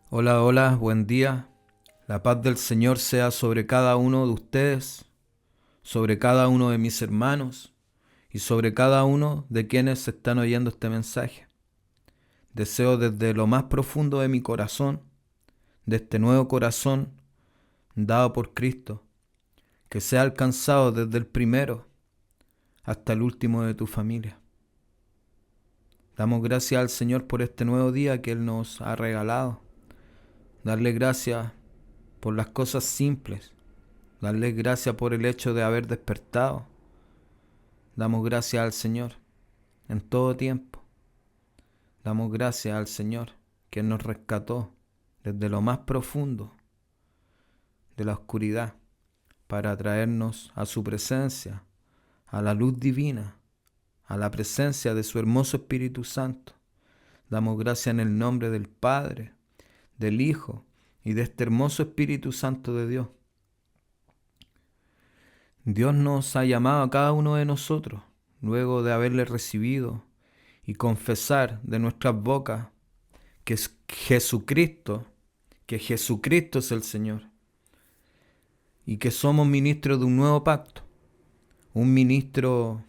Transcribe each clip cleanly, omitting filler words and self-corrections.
Hola, hola, buen día. La paz del Señor sea sobre cada uno de ustedes, sobre cada uno de mis hermanos y sobre cada uno de quienes están oyendo este mensaje. Deseo desde lo más profundo de mi corazón, de este nuevo corazón dado por Cristo, que sea alcanzado desde el primero hasta el último de tu familia. Damos gracias al Señor por este nuevo día que Él nos ha regalado. Darle gracias por las cosas simples. Darle gracias por el hecho de haber despertado. Damos gracias al Señor en todo tiempo. Damos gracias al Señor que nos rescató desde lo más profundo de la oscuridad para traernos a su presencia, a la luz divina, a la presencia de su hermoso Espíritu Santo. Damos gracias en el nombre del Padre, del Hijo y de este hermoso Espíritu Santo de Dios. Dios nos ha llamado a cada uno de nosotros, luego de haberle recibido y confesar de nuestras bocas que Jesucristo es el Señor y que somos ministros de un nuevo pacto. Un ministro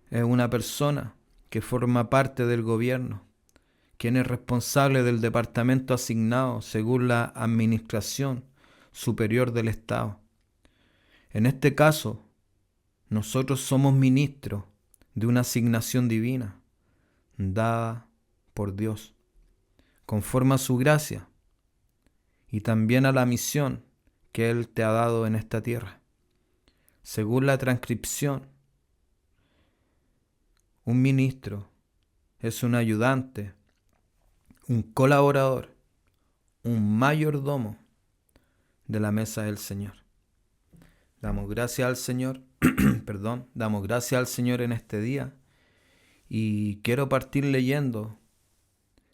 es una persona que forma parte del gobierno, quien es responsable del departamento asignado según la administración superior del Estado. En este caso, nosotros somos ministros de una asignación divina dada por Dios, conforme a su gracia y también a la misión que Él te ha dado en esta tierra. Según la transcripción, un ministro es un ayudante, un colaborador, un mayordomo de la mesa del Señor. Damos gracias al Señor, damos gracias al Señor en este día y quiero partir leyendo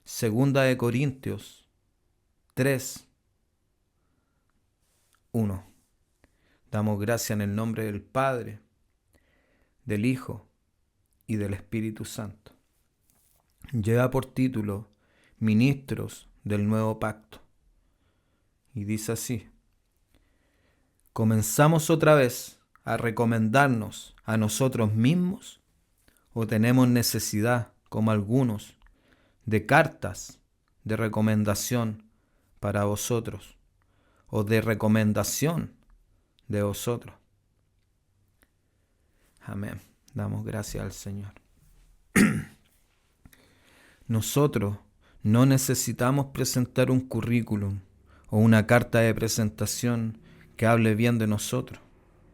2 Corintios 3, 1. Damos gracias en el nombre del Padre, del Hijo y del Espíritu Santo. Lleva por título Ministros del Nuevo Pacto. Y dice así: ¿comenzamos otra vez a recomendarnos a nosotros mismos o tenemos necesidad, como algunos, de cartas de recomendación para vosotros o de recomendación de vosotros? Amén. Damos gracias al Señor. Nosotros no necesitamos presentar un currículum o una carta de presentación que hable bien de nosotros,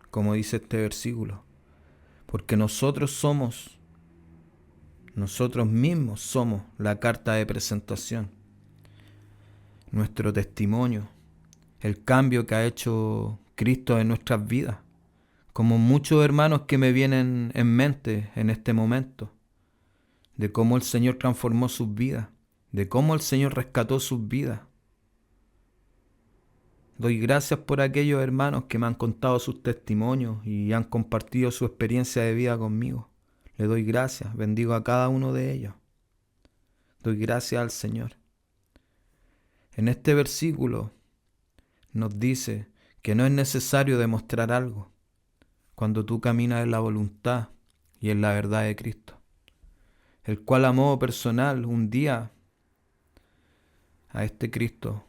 como dice este versículo, porque nosotros mismos somos la carta de presentación, nuestro testimonio, el cambio que ha hecho Cristo en nuestras vidas, como muchos hermanos que me vienen en mente en este momento, de cómo el Señor transformó sus vidas, de cómo el Señor rescató sus vidas. Doy gracias por aquellos hermanos que me han contado sus testimonios y han compartido su experiencia de vida conmigo. Le doy gracias, bendigo a cada uno de ellos. Doy gracias al Señor. En este versículo nos dice que no es necesario demostrar algo cuando tú caminas en la voluntad y en la verdad de Cristo, el cual a modo personal un día a este Cristo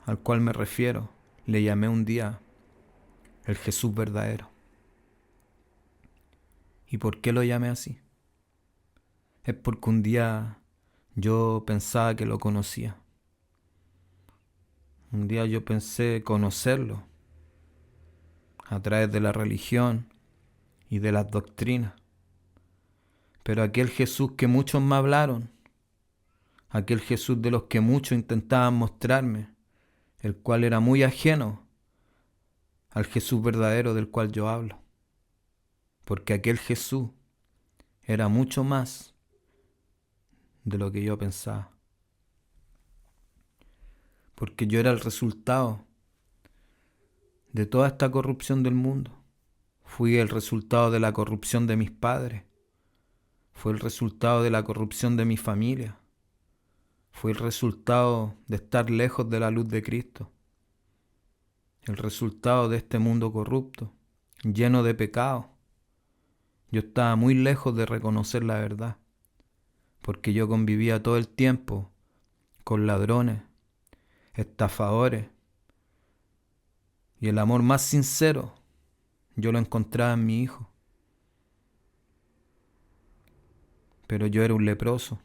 al cual me refiero le llamé un día el Jesús verdadero. ¿Y por qué lo llamé así? Es porque un día yo pensaba que lo conocía. Un día yo pensé conocerlo a través de la religión y de las doctrinas. Pero aquel Jesús que muchos me hablaron aquel Jesús de los que muchos intentaban mostrarme, el cual era muy ajeno al Jesús verdadero del cual yo hablo, porque aquel Jesús era mucho más de lo que yo pensaba, porque yo era el resultado de toda esta corrupción del mundo. Fui el resultado de la corrupción de mis padres, fue el resultado de la corrupción de mi familia, fue el resultado de estar lejos de la luz de Cristo, el resultado de este mundo corrupto, lleno de pecado. Yo estaba muy lejos de reconocer la verdad, porque yo convivía todo el tiempo con ladrones, estafadores, y el amor más sincero yo lo encontraba en mi hijo. Pero yo era un leproso,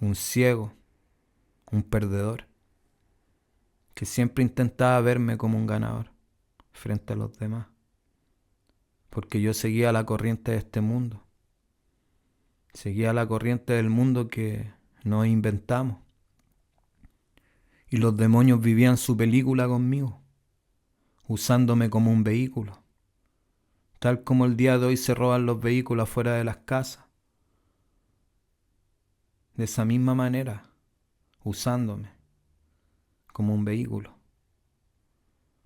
un ciego, un perdedor, que siempre intentaba verme como un ganador frente a los demás, porque yo seguía la corriente de este mundo, seguía la corriente del mundo que nos inventamos, y los demonios vivían su película conmigo, usándome como un vehículo, tal como el día de hoy se roban los vehículos afuera de las casas. De esa misma manera, usándome como un vehículo,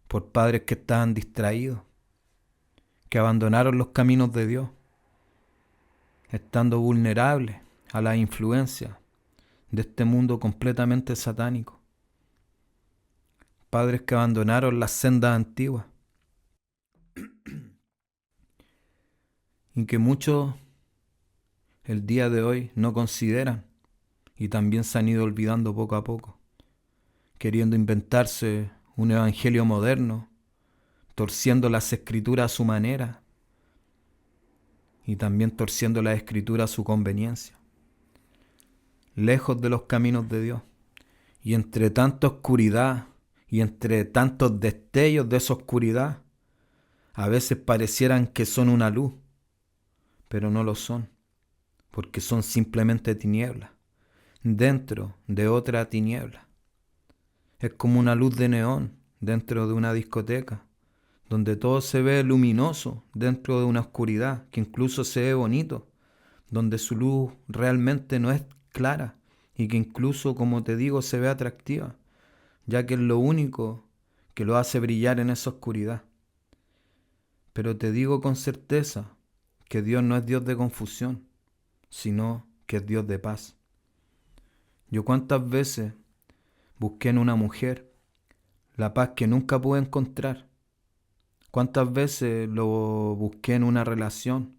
por padres que estaban distraídos, que abandonaron los caminos de Dios, estando vulnerables a la influencia de este mundo completamente satánico. Padres que abandonaron las sendas antiguas y que muchos el día de hoy no consideran y también se han ido olvidando poco a poco, queriendo inventarse un evangelio moderno, torciendo las escrituras a su manera y también torciendo las escrituras a su conveniencia, lejos de los caminos de Dios. Y entre tanta oscuridad y entre tantos destellos de esa oscuridad, a veces parecieran que son una luz, pero no lo son, porque son simplemente tinieblas, dentro de otra tiniebla. Es como una luz de neón dentro de una discoteca, donde todo se ve luminoso dentro de una oscuridad, que incluso se ve bonito, donde su luz realmente no es clara y que incluso, como te digo, se ve atractiva, ya que es lo único que lo hace brillar en esa oscuridad. Pero te digo con certeza que Dios no es Dios de confusión, sino que es Dios de paz. Yo cuántas veces busqué en una mujer la paz que nunca pude encontrar. Cuántas veces lo busqué en una relación.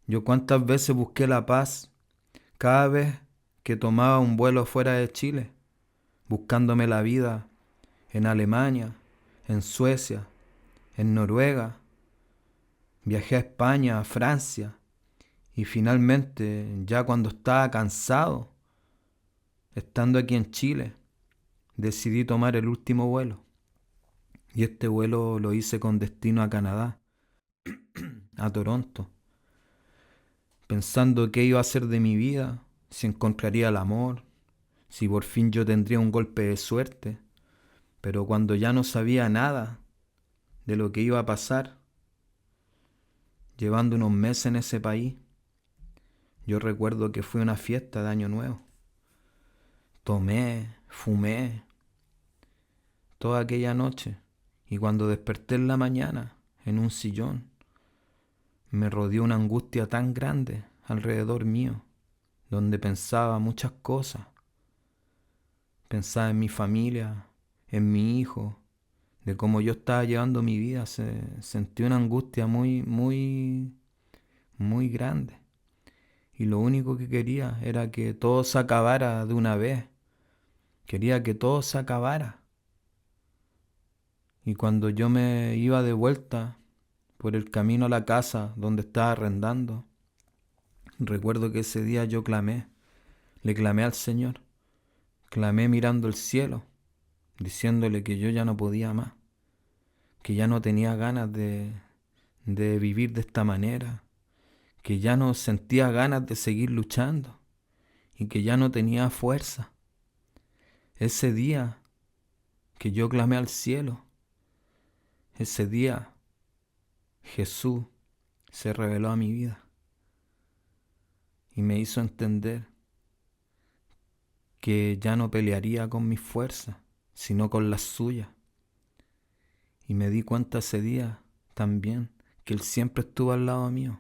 Yo cuántas veces busqué la paz cada vez que tomaba un vuelo fuera de Chile, buscándome la vida en Alemania, en Suecia, en Noruega. Viajé a España, a Francia, y finalmente, ya cuando estaba cansado, estando aquí en Chile, decidí tomar el último vuelo. Y este vuelo lo hice con destino a Canadá, a Toronto, pensando qué iba a hacer de mi vida, si encontraría el amor, si por fin yo tendría un golpe de suerte. Pero cuando ya no sabía nada de lo que iba a pasar, llevando unos meses en ese país, yo recuerdo que fue una fiesta de Año Nuevo. Tomé, fumé toda aquella noche, y cuando desperté en la mañana en un sillón, me rodeó una angustia tan grande alrededor mío, donde pensaba muchas cosas. Pensaba en mi familia, en mi hijo, de cómo yo estaba llevando mi vida. Sentí una angustia muy, muy, muy grande. Y lo único que quería era que todo se acabara de una vez. Quería que todo se acabara. Y cuando yo me iba de vuelta por el camino a la casa donde estaba arrendando, recuerdo que ese día yo le clamé al Señor, clamé mirando el cielo, diciéndole que yo ya no podía más, que ya no tenía ganas de vivir de esta manera, que ya no sentía ganas de seguir luchando. y que ya no tenía fuerza. Ese día que yo clamé al cielo, ese día Jesús se reveló a mi vida y me hizo entender que ya no pelearía con mis fuerzas, sino con las suyas. Y me di cuenta ese día también que Él siempre estuvo al lado mío,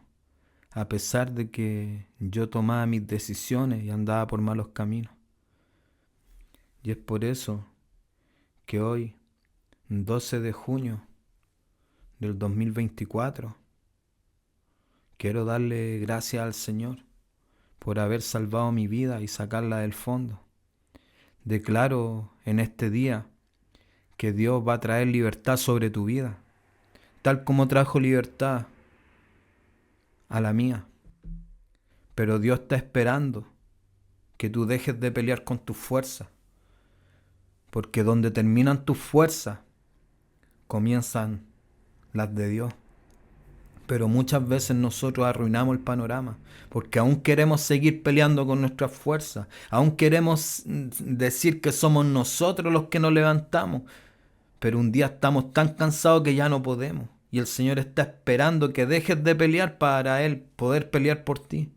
a pesar de que yo tomaba mis decisiones y andaba por malos caminos. Y es por eso que hoy, 12 de junio del 2024, quiero darle gracias al Señor por haber salvado mi vida y sacarla del fondo. Declaro en este día que Dios va a traer libertad sobre tu vida, tal como trajo libertad a la mía. Pero Dios está esperando que tú dejes de pelear con tus fuerzas, porque donde terminan tus fuerzas, comienzan las de Dios. Pero muchas veces nosotros arruinamos el panorama, porque aún queremos seguir peleando con nuestras fuerzas, aún queremos decir que somos nosotros los que nos levantamos, pero un día estamos tan cansados que ya no podemos, y el Señor está esperando que dejes de pelear para Él poder pelear por ti,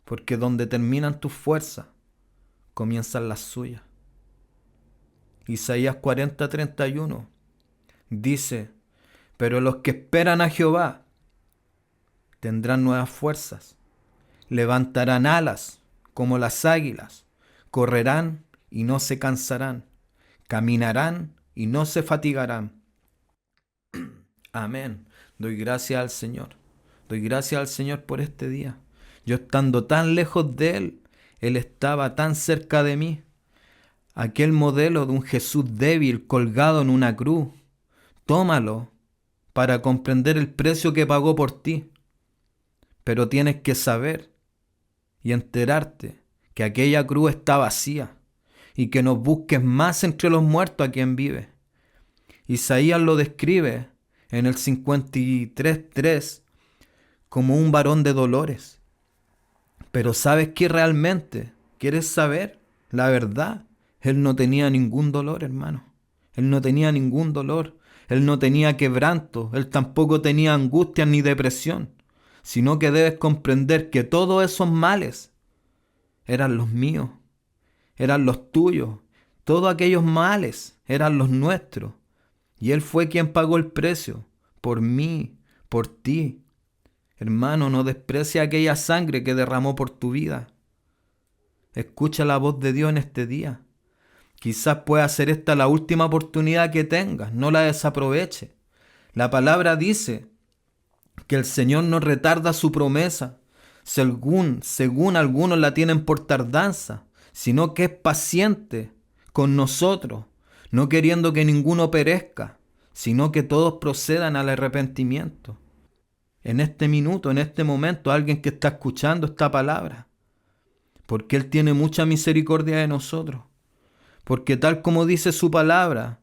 porque donde terminan tus fuerzas, comienzan las suyas. Isaías 40:31 dice: pero los que esperan a Jehová tendrán nuevas fuerzas, levantarán alas como las águilas, correrán y no se cansarán, caminarán y no se fatigarán. Amén. Doy gracias al Señor. Doy gracias al Señor por este día. Yo estando tan lejos de Él, Él estaba tan cerca de mí. Aquel modelo de un Jesús débil colgado en una cruz, tómalo para comprender el precio que pagó por ti. Pero tienes que saber y enterarte que aquella cruz está vacía y que no busques más entre los muertos a quien vive. Isaías lo describe en el 53:3 como un varón de dolores. Pero ¿sabes qué realmente? ¿Quieres saber la verdad? Él no tenía ningún dolor, hermano. Él no tenía ningún dolor. Él no tenía quebranto. Él tampoco tenía angustia ni depresión. Sino que debes comprender que todos esos males eran los míos. Eran los tuyos. Todos aquellos males eran los nuestros. Y Él fue quien pagó el precio. Por mí, por ti. Hermano, no desprecia aquella sangre que derramó por tu vida. Escucha la voz de Dios en este día. Quizás pueda ser esta la última oportunidad que tengas, no la desaproveche. La palabra dice que el Señor no retarda su promesa, según algunos la tienen por tardanza, sino que es paciente con nosotros, no queriendo que ninguno perezca, sino que todos procedan al arrepentimiento. En este minuto, en este momento, alguien que está escuchando esta palabra, porque Él tiene mucha misericordia de nosotros. Porque tal como dice su palabra,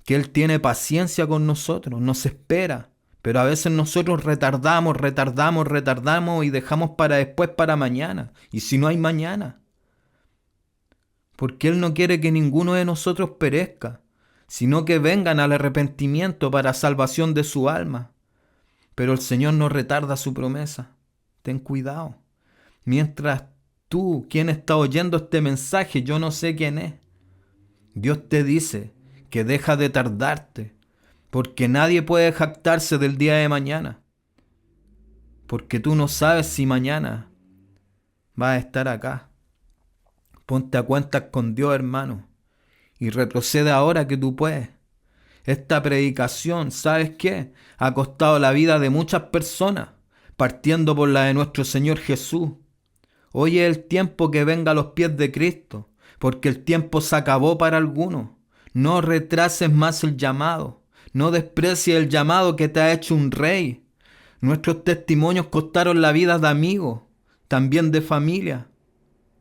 que Él tiene paciencia con nosotros, nos espera. Pero a veces nosotros retardamos y dejamos para después, para mañana. Y si no hay mañana. Porque Él no quiere que ninguno de nosotros perezca, sino que vengan al arrepentimiento para salvación de su alma. Pero el Señor no retarda su promesa. Ten cuidado. Mientras tú, quien está oyendo este mensaje, yo no sé quién es, Dios te dice que deja de tardarte, porque nadie puede jactarse del día de mañana, porque tú no sabes si mañana vas a estar acá. Ponte a cuentas con Dios, hermano, y retrocede ahora que tú puedes. Esta predicación, ¿sabes qué? Ha costado la vida de muchas personas, partiendo por la de nuestro Señor Jesús. Hoy es el tiempo que venga a los pies de Cristo, porque el tiempo se acabó para algunos. No retrases más el llamado. No desprecies el llamado que te ha hecho un rey. Nuestros testimonios costaron la vida de amigos, también de familia,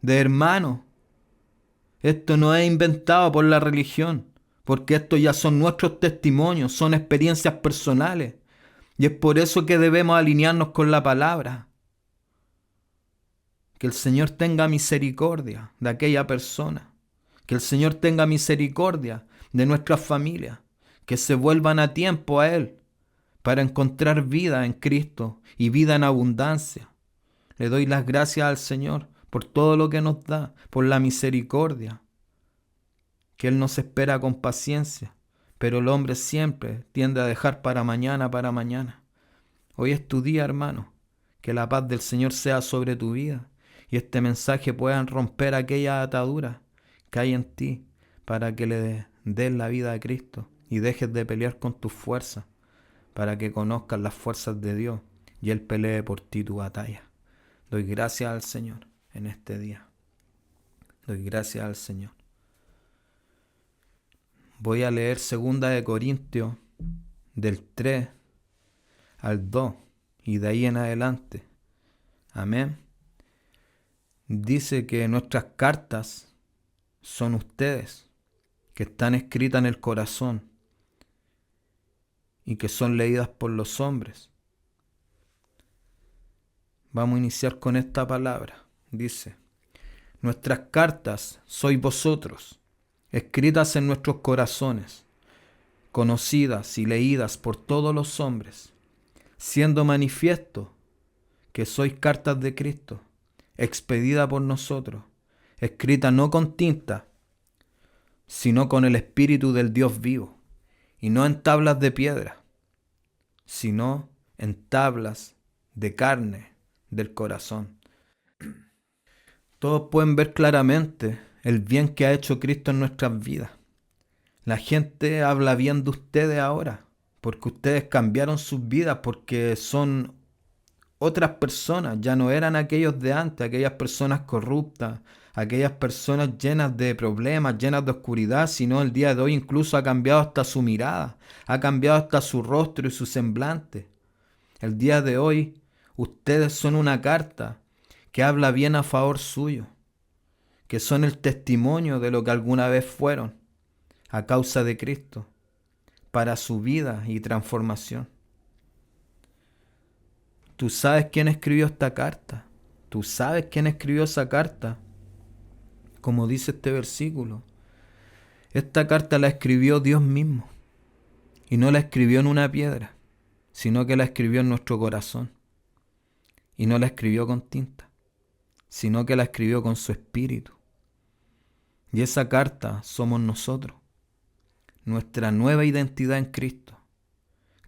de hermanos. Esto no es inventado por la religión, porque estos ya son nuestros testimonios, son experiencias personales. Y es por eso que debemos alinearnos con la palabra. Que el Señor tenga misericordia de aquella persona. Que el Señor tenga misericordia de nuestras familias. Que se vuelvan a tiempo a Él para encontrar vida en Cristo y vida en abundancia. Le doy las gracias al Señor por todo lo que nos da, por la misericordia, que Él nos espera con paciencia, pero el hombre siempre tiende a dejar para mañana, para mañana. Hoy es tu día, hermano, que la paz del Señor sea sobre tu vida y este mensaje pueda romper aquella atadura que hay en ti para que le des la vida a Cristo y dejes de pelear con tus fuerzas, para que conozcas las fuerzas de Dios y Él pelee por ti tu batalla. Doy gracias al Señor en este día. Doy gracias al Señor. Voy a leer 2 Corintios del 3 al 2 y de ahí en adelante. Amén. Dice que nuestras cartas son ustedes, que están escritas en el corazón y que son leídas por los hombres. Vamos a iniciar con esta palabra. Dice: nuestras cartas sois vosotros, escritas en nuestros corazones, conocidas y leídas por todos los hombres, siendo manifiesto que sois cartas de Cristo, expedida por nosotros, escrita no con tinta, sino con el Espíritu del Dios vivo, y no en tablas de piedra, sino en tablas de carne del corazón. Todos pueden ver claramente el bien que ha hecho Cristo en nuestras vidas. La gente habla bien de ustedes ahora, porque ustedes cambiaron sus vidas, porque son otras personas, ya no eran aquellos de antes, aquellas personas corruptas, aquellas personas llenas de problemas, llenas de oscuridad, sino el día de hoy incluso ha cambiado hasta su mirada, ha cambiado hasta su rostro y su semblante. El día de hoy ustedes son una carta que habla bien a favor suyo, que son el testimonio de lo que alguna vez fueron, a causa de Cristo, para su vida y transformación. Tú sabes quién escribió esta carta. Tú sabes quién escribió esa carta. Como dice este versículo, esta carta la escribió Dios mismo. Y no la escribió en una piedra, sino que la escribió en nuestro corazón. Y no la escribió con tinta, sino que la escribió con su espíritu. Y esa carta somos nosotros, nuestra nueva identidad en Cristo.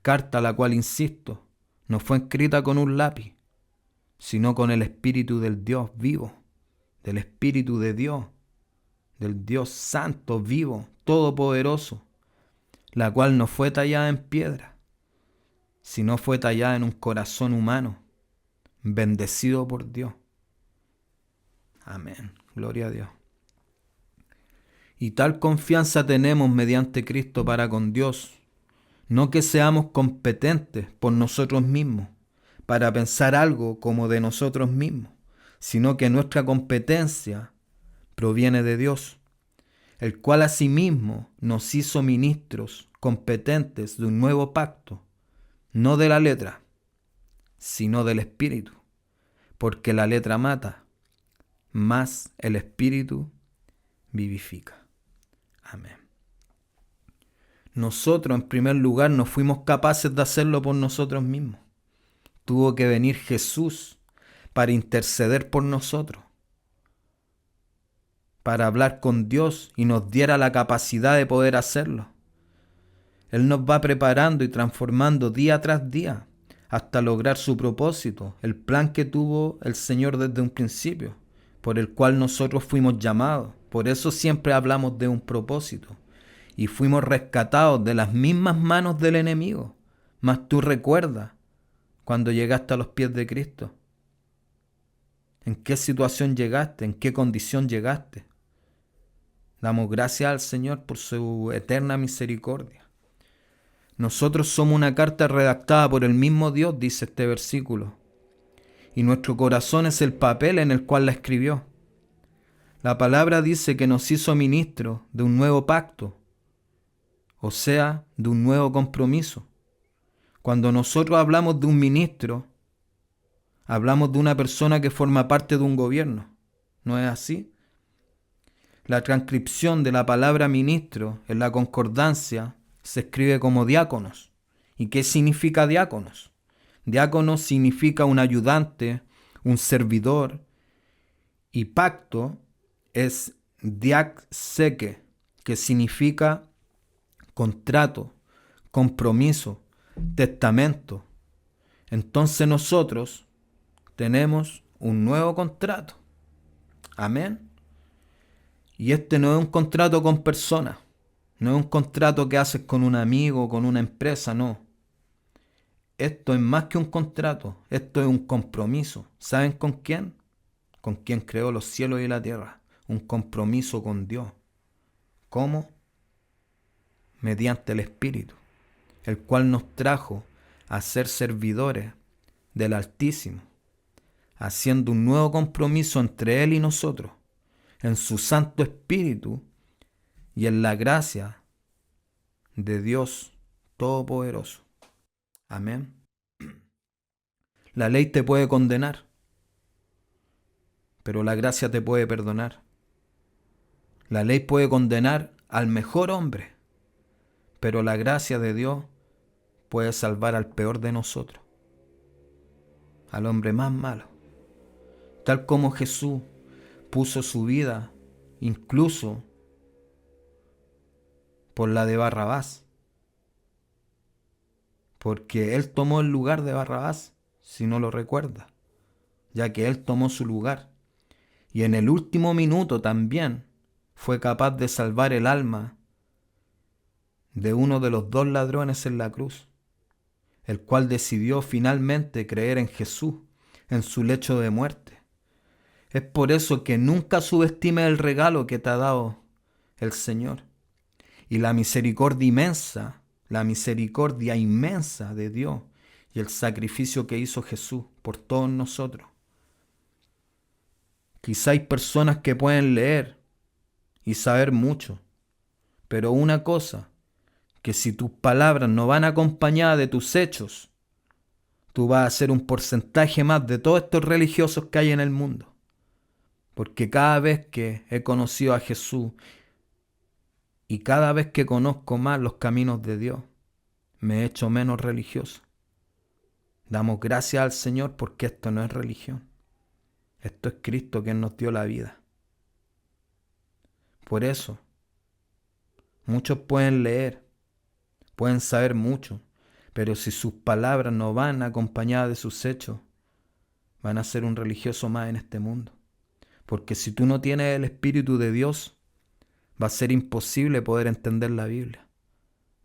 Carta la cual, insisto, no fue escrita con un lápiz, sino con el Espíritu del Dios vivo, del Espíritu de Dios, del Dios santo, vivo, todopoderoso, la cual no fue tallada en piedra, sino fue tallada en un corazón humano, bendecido por Dios. Amén. Gloria a Dios. Y tal confianza tenemos mediante Cristo para con Dios, no que seamos competentes por nosotros mismos, para pensar algo como de nosotros mismos, sino que nuestra competencia proviene de Dios, el cual asimismo nos hizo ministros competentes de un nuevo pacto, no de la letra, sino del Espíritu, porque la letra mata, mas el Espíritu vivifica. Amén. Nosotros, en primer lugar, no fuimos capaces de hacerlo por nosotros mismos. Tuvo que venir Jesús para interceder por nosotros, para hablar con Dios y nos diera la capacidad de poder hacerlo. Él nos va preparando y transformando día tras día hasta lograr su propósito, el plan que tuvo el Señor desde un principio, por el cual nosotros fuimos llamados. Por eso siempre hablamos de un propósito. Y fuimos rescatados de las mismas manos del enemigo. Mas tú recuerdas cuando llegaste a los pies de Cristo. ¿En qué situación llegaste? ¿En qué condición llegaste? Damos gracias al Señor por su eterna misericordia. Nosotros somos una carta redactada por el mismo Dios, dice este versículo. Y nuestro corazón es el papel en el cual la escribió. La palabra dice que nos hizo ministros de un nuevo pacto, o sea, de un nuevo compromiso. Cuando nosotros hablamos de un ministro, Hablamos de una persona que forma parte de un gobierno. ¿No es así? La transcripción de la palabra ministro en la concordancia se escribe como diáconos. ¿Y qué significa diáconos? Diácono significa un ayudante, un servidor, y pacto es diakseke, que significa contrato, compromiso, testamento. Entonces nosotros tenemos un nuevo contrato. Amén. Y este no es un contrato con personas, no es un contrato que haces con un amigo o con una empresa, no. Esto es más que un contrato, esto es un compromiso. ¿Saben con quién? Con quien creó los cielos y la tierra. Un compromiso con Dios. ¿Cómo? Mediante el Espíritu, el cual nos trajo a ser servidores del Altísimo, haciendo un nuevo compromiso entre Él y nosotros, en su Santo Espíritu y en la gracia de Dios Todopoderoso. Amén. La ley te puede condenar, pero la gracia te puede perdonar. La ley puede condenar al mejor hombre, pero la gracia de Dios puede salvar al peor de nosotros, al hombre más malo. Tal como Jesús puso su vida incluso por la de Barrabás, porque Él tomó el lugar de Barrabás, si no lo recuerda, ya que Él tomó su lugar. Y en el último minuto también fue capaz de salvar el alma de uno de los dos ladrones en la cruz, el cual decidió finalmente creer en Jesús, en su lecho de muerte. Es por eso que nunca subestimes el regalo que te ha dado el Señor y la misericordia inmensa de Dios y el sacrificio que hizo Jesús por todos nosotros. Quizá hay personas que pueden leer y saber mucho, pero una cosa, que si tus palabras no van acompañadas de tus hechos, tú vas a ser un porcentaje más de todos estos religiosos que hay en el mundo. Porque cada vez que he conocido a Jesús y cada vez que conozco más los caminos de Dios, me he hecho menos religioso. Damos gracias al Señor porque esto no es religión. Esto es Cristo quien nos dio la vida. Por eso, muchos pueden leer, pueden saber mucho, pero si sus palabras no van acompañadas de sus hechos, van a ser un religioso más en este mundo. Porque si tú no tienes el Espíritu de Dios, va a ser imposible poder entender la Biblia,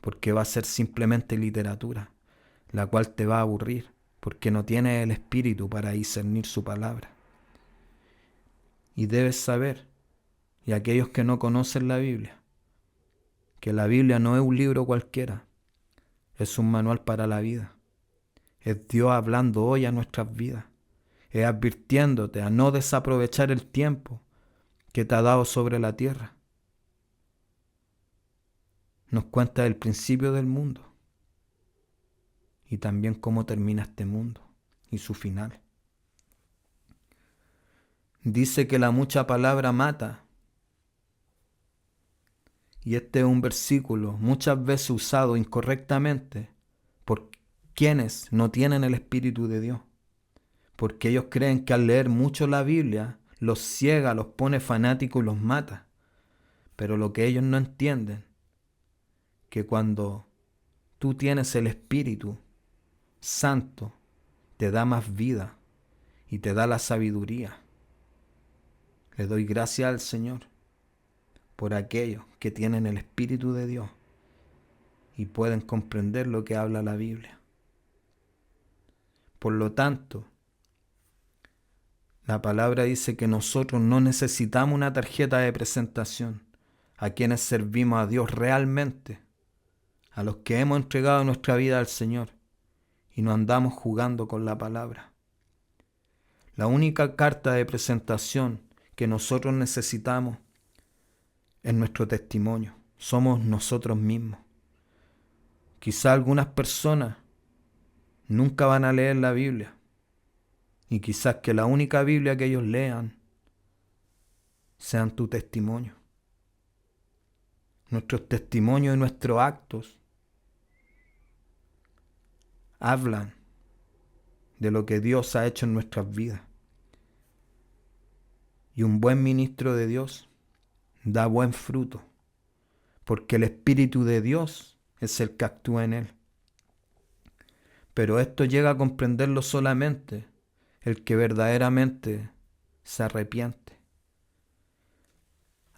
porque va a ser simplemente literatura, la cual te va a aburrir, porque no tienes el Espíritu para discernir su palabra. Y debes saber, y aquellos que no conocen la Biblia, que la Biblia no es un libro cualquiera, es un manual para la vida. Es Dios hablando hoy a nuestras vidas, es advirtiéndote a no desaprovechar el tiempo que te ha dado sobre la tierra. Nos cuenta el principio del mundo y también cómo termina este mundo y su final. Dice que la mucha palabra mata. Y este es un versículo muchas veces usado incorrectamente por quienes no tienen el Espíritu de Dios. Porque ellos creen que al leer mucho la Biblia los ciega, los pone fanáticos y los mata. Pero lo que ellos no entienden, que cuando tú tienes el Espíritu Santo, te da más vida y te da la sabiduría. Le doy gracias al Señor por aquellos que tienen el Espíritu de Dios y pueden comprender lo que habla la Biblia. Por lo tanto, la palabra dice que nosotros no necesitamos una tarjeta de presentación a quienes servimos a Dios realmente, a los que hemos entregado nuestra vida al Señor y no andamos jugando con la palabra. La única carta de presentación que nosotros necesitamos es nuestro testimonio. Somos nosotros mismos. Quizá algunas personas nunca van a leer la Biblia Y quizás que la única Biblia que ellos lean sean tu testimonio. Nuestros testimonios y nuestros actos hablan de lo que Dios ha hecho en nuestras vidas. Y un buen ministro de Dios da buen fruto, porque el Espíritu de Dios es el que actúa en él. Pero esto llega a comprenderlo solamente el que verdaderamente se arrepiente.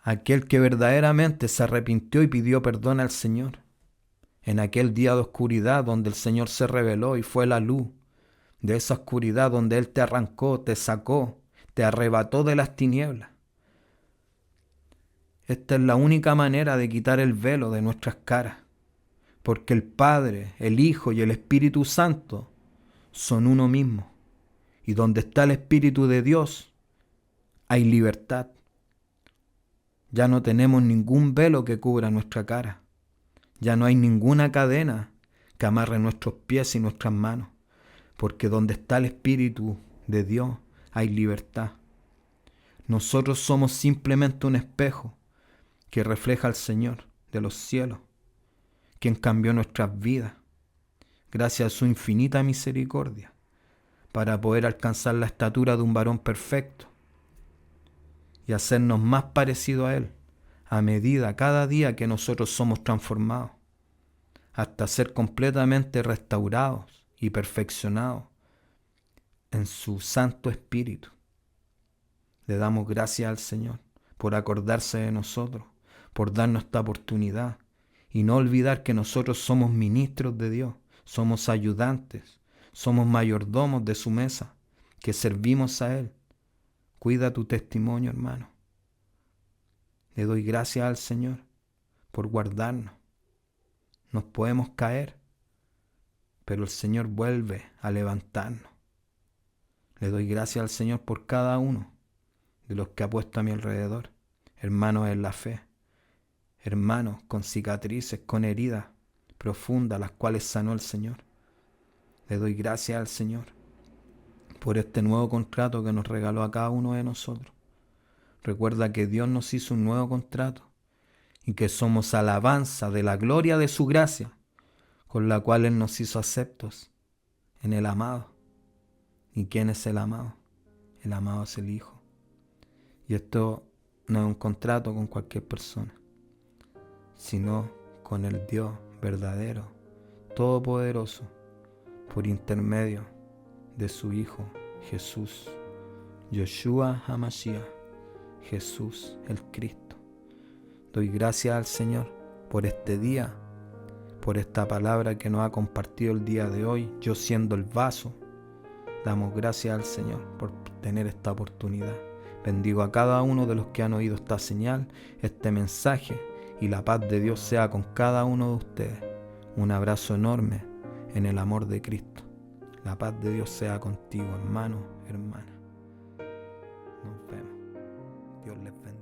Aquel que verdaderamente se arrepintió y pidió perdón al Señor. En aquel día de oscuridad donde el Señor se reveló y fue la luz, de esa oscuridad donde Él te arrancó, te sacó, te arrebató de las tinieblas. Esta es la única manera de quitar el velo de nuestras caras, porque el Padre, el Hijo y el Espíritu Santo son uno mismo. Y donde está el Espíritu de Dios, hay libertad. Ya no tenemos ningún velo que cubra nuestra cara. Ya no hay ninguna cadena que amarre nuestros pies y nuestras manos, porque donde está el Espíritu de Dios hay libertad. Nosotros somos simplemente un espejo que refleja al Señor de los cielos, quien cambió nuestras vidas, gracias a su infinita misericordia, para poder alcanzar la estatura de un varón perfecto y hacernos más parecidos a Él, a medida cada día que nosotros somos transformados, hasta ser completamente restaurados y perfeccionados en su Santo Espíritu. Le damos gracias al Señor por acordarse de nosotros, por darnos esta oportunidad y no olvidar que nosotros somos ministros de Dios, somos ayudantes, somos mayordomos de su mesa, que servimos a Él. Cuida tu testimonio, hermano. Le doy gracias al Señor por guardarnos. Nos podemos caer, pero el Señor vuelve a levantarnos. Le doy gracias al Señor por cada uno de los que ha puesto a mi alrededor, hermanos en la fe, hermanos con cicatrices, con heridas profundas, las cuales sanó el Señor. Le doy gracias al Señor por este nuevo contrato que nos regaló a cada uno de nosotros. Recuerda que Dios nos hizo un nuevo contrato y que somos alabanza de la gloria de su gracia, con la cual Él nos hizo aceptos en el amado. ¿Y quién es el amado? El amado es el Hijo. Y esto no es un contrato con cualquier persona, sino con el Dios verdadero, todopoderoso, por intermedio de su Hijo Jesús, Yoshua HaMashiach, Jesús el Cristo. Doy gracias al Señor por este día, por esta palabra que nos ha compartido el día de hoy, yo siendo el vaso. Damos gracias al Señor por tener esta oportunidad. Bendigo a cada uno de los que han oído esta señal, este mensaje, y la paz de Dios sea con cada uno de ustedes. Un abrazo enorme en el amor de Cristo. La paz de Dios sea contigo, hermano, hermana. Nos vemos. Dios les bendiga.